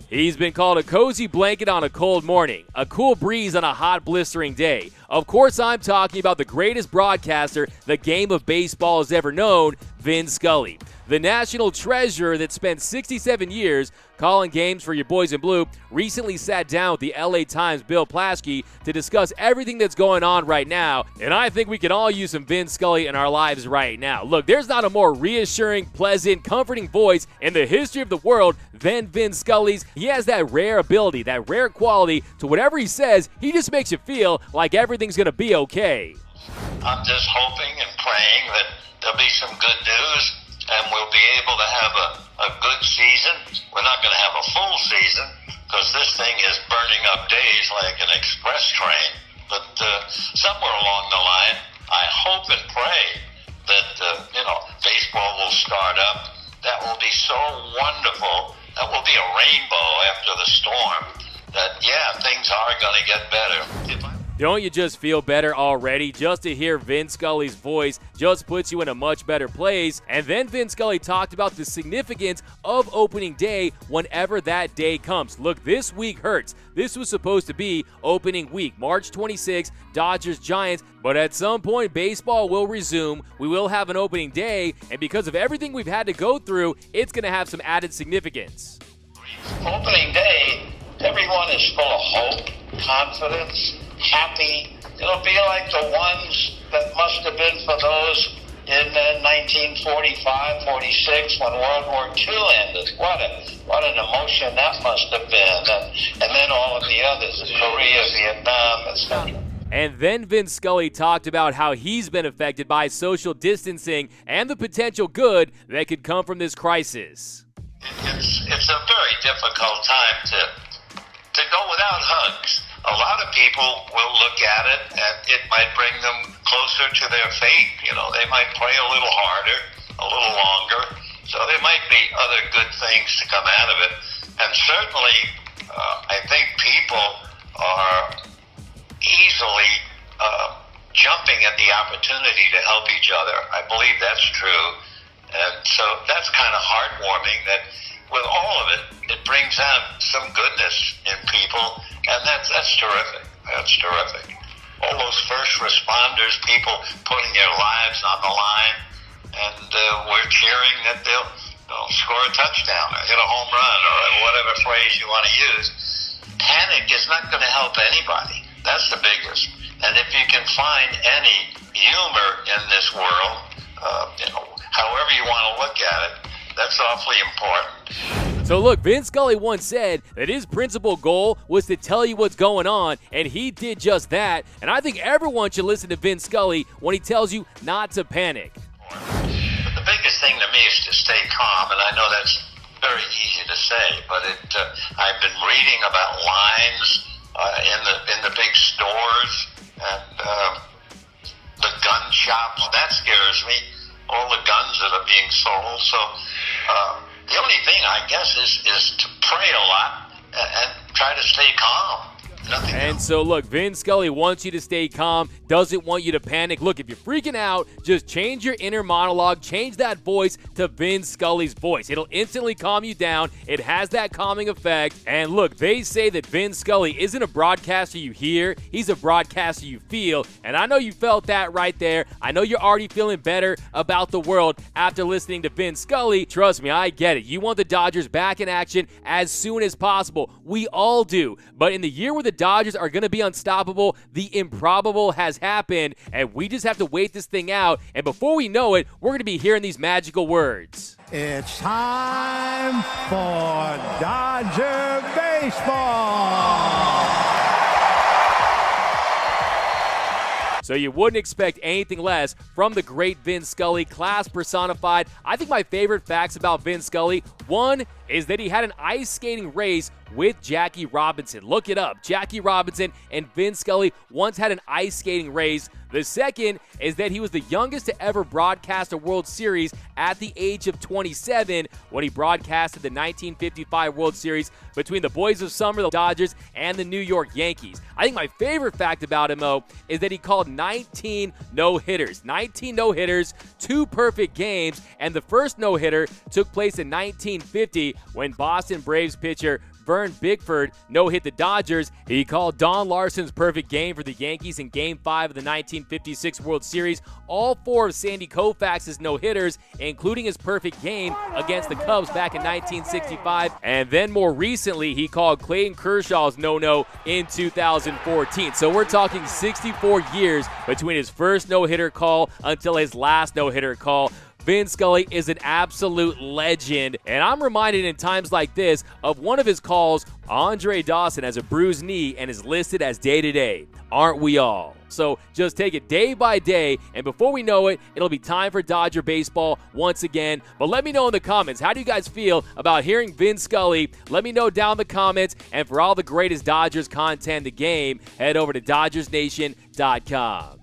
He's been called a cozy blanket on a cold morning, a cool breeze on a hot, blistering day. Of course, I'm talking about the greatest broadcaster the game of baseball has ever known, Vin Scully. The national treasure that spent 67 years calling games for your boys in blue recently sat down with the LA Times' Bill Plaschke to discuss everything that's going on right now, and I think we can all use some Vin Scully in our lives right now. Look, there's not a more reassuring, pleasant, comforting voice in the history of the world than Vin Scully's. He has that rare ability, that rare quality to whatever he says, he just makes you feel like everything's going to be okay. I'm just hoping and praying that there'll be some good news and we'll be able to have a good season. We're not going to have a full season because this thing is burning up days like an express train. But somewhere along the line, I hope and pray that, baseball will start up. That will be so wonderful. That will be a rainbow after the storm. That, things are going to get better. Don't you just feel better already? Just to hear Vin Scully's voice just puts you in a much better place. And then Vin Scully talked about the significance of opening day whenever that day comes. Look, this week hurts. This was supposed to be opening week, March 26, Dodgers-Giants. But at some point, baseball will resume. We will have an opening day. And because of everything we've had to go through, it's going to have some added significance. Opening day, everyone is full of hope, confidence, happy. It'll be like the ones that must have been for those in 1945, 46 when World War II ended. What an emotion that must have been. And then all of the others, Korea, Vietnam, etc. And then Vin Scully talked about how he's been affected by social distancing and the potential good that could come from this crisis. It's a very difficult time to go without hugs. A lot of people will look at it and it might bring them closer to their faith. They might pray a little harder, a little longer. So there might be other good things to come out of it. And certainly, I think people are easily jumping at the opportunity to help each other. I believe that's true. And so that's kind of heartwarming that with all of it, it brings out some goodness in people, and that's terrific. That's terrific. All those first responders, people putting their lives on the line, and we're cheering that they'll score a touchdown or hit a home run or whatever phrase you want to use. Panic is not going to help anybody. That's the biggest. And if you can find any humor in this world, however you want to look at it, that's awfully important. So look, Vin Scully once said that his principal goal was to tell you what's going on, and he did just that. And I think everyone should listen to Vin Scully when he tells you not to panic. But the biggest thing to me is to stay calm, and I know that's very easy to say, but I've been reading about lines in the big stores and the gun shops. That scares me. All the guns that are being sold. So the only thing, I guess, is to pray a lot and try to stay calm. Nothing And else. so, look, Vin Scully wants you to stay calm, doesn't want you to panic. Look, if you're freaking out, just change your inner monologue, change that voice to Vin Scully's voice. It'll instantly calm you down. It has that calming effect. And look, they say that Vin Scully isn't a broadcaster you hear, he's a broadcaster you feel. And I know you felt that right there. I know you're already feeling better about the world after listening to Vin Scully. Trust me, I get it. You want the Dodgers back in action as soon as possible. We all do. But in the year where the Dodgers are going to be unstoppable, the improbable has happened, and we just have to wait this thing out. And before we know it, we're going to be hearing these magical words. It's time for Dodger baseball. So you wouldn't expect anything less from the great Vin Scully, class personified. I think my favorite facts about Vin Scully, one is that he had an ice skating race with Jackie Robinson. Look it up. Jackie Robinson and Vin Scully once had an ice skating race. The second is that he was the youngest to ever broadcast a World Series at the age of 27 when he broadcasted the 1955 World Series between the Boys of Summer, the Dodgers, and the New York Yankees. I think my favorite fact about him, though, is that he called 19 no-hitters. 19 no-hitters, 2 perfect games, and the first no-hitter took place in 1950 when Boston Braves pitcher Vern Bickford no-hit the Dodgers, he called Don Larson's perfect game for the Yankees in Game 5 of the 1956 World Series. All 4 of Sandy Koufax's no-hitters, including his perfect game against the Cubs back in 1965. And then more recently, he called Clayton Kershaw's no-no in 2014. So we're talking 64 years between his first no-hitter call until his last no-hitter call. Vin Scully is an absolute legend, and I'm reminded in times like this of one of his calls. Andre Dawson has a bruised knee and is listed as day-to-day. Aren't we all? So just take it day by day, and before we know it, it'll be time for Dodger baseball once again. But let me know in the comments, how do you guys feel about hearing Vin Scully? Let me know down in the comments, and for all the greatest Dodgers content in the game, head over to DodgersNation.com.